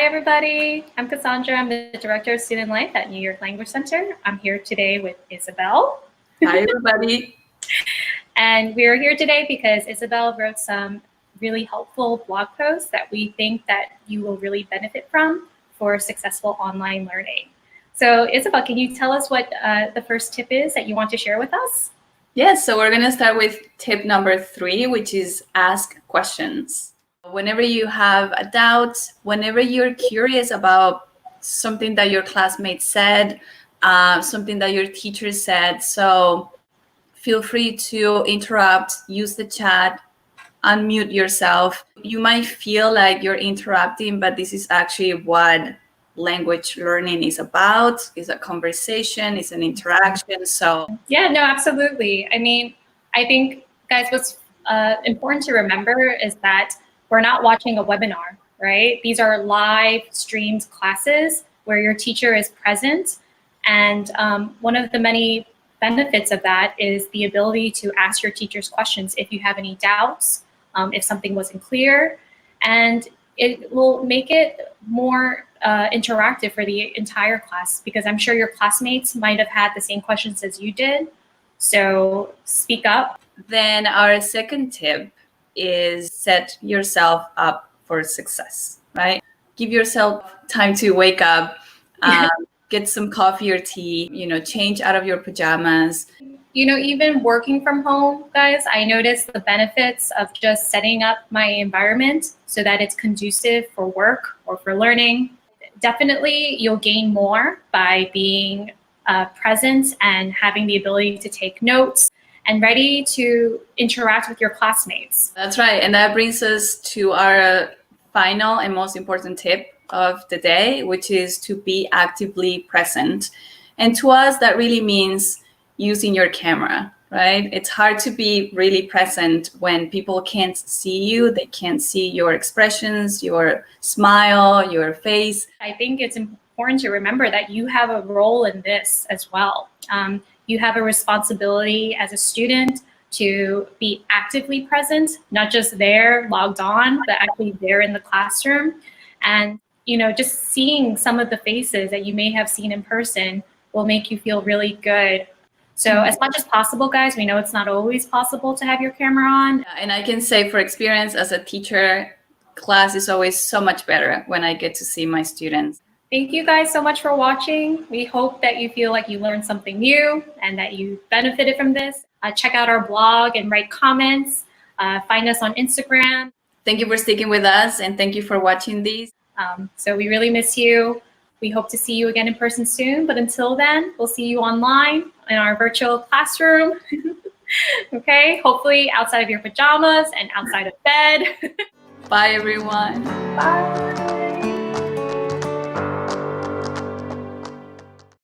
everybody. I'm Cassandra. I'm the Director of Student Life at New York Language Center. I'm here today with Isabel. Hi, everybody. And we're here today because Isabel wrote some really helpful blog posts that we think that you will really benefit from for successful online learning. So Isabel, can you tell us what the first tip is that you want to share with us? Yes, so we're going to start with tip number 3, which is ask questions. Whenever you have a doubt, whenever you're curious about something that your classmates said, something that your teacher said, so feel free to interrupt, use the chat, unmute yourself. You might feel like you're interrupting, but this is actually what language learning is about. It's a conversation, it's an interaction. So yeah, no, absolutely. I mean, I think, guys, what's important to remember is that we're not watching a webinar, right? These are live streamed classes where your teacher is present. And one of the many benefits of that is the ability to ask your teachers questions if you have any doubts, if something wasn't clear, and it will make it more interactive for the entire class, because I'm sure your classmates might have had the same questions as you did. So speak up. Then our second tip is set yourself up for success, right? Give yourself time to wake up, get some coffee or tea, change out of your pajamas. Even working from home, guys, I noticed the benefits of just setting up my environment so that it's conducive for work or for learning. Definitely, you'll gain more by being present and having the ability to take notes and ready to interact with your classmates. That's right. And that brings us to our final and most important tip of the day, which is to be actively present. And to us, that really means using your camera, right? It's hard to be really present when people can't see you. They can't see your expressions, your smile, your face. I think it's important to remember that you have a role in this as well. You have a responsibility as a student to be actively present, not just there logged on, but actually there in the classroom. And just seeing some of the faces that you may have seen in person will make you feel really good. So as much as possible, guys, we know it's not always possible to have your camera on. And I can say for experience as a teacher, class is always so much better when I get to see my students. Thank you guys so much for watching. We hope that you feel like you learned something new and that you benefited from this. Check out our blog and write comments. Find us on Instagram. Thank you for sticking with us, and thank you for watching these. So we really miss you. We hope to see you again in person soon, but until then, we'll see you online in our virtual classroom. Okay, hopefully outside of your pajamas and outside of bed. Bye, everyone. Bye.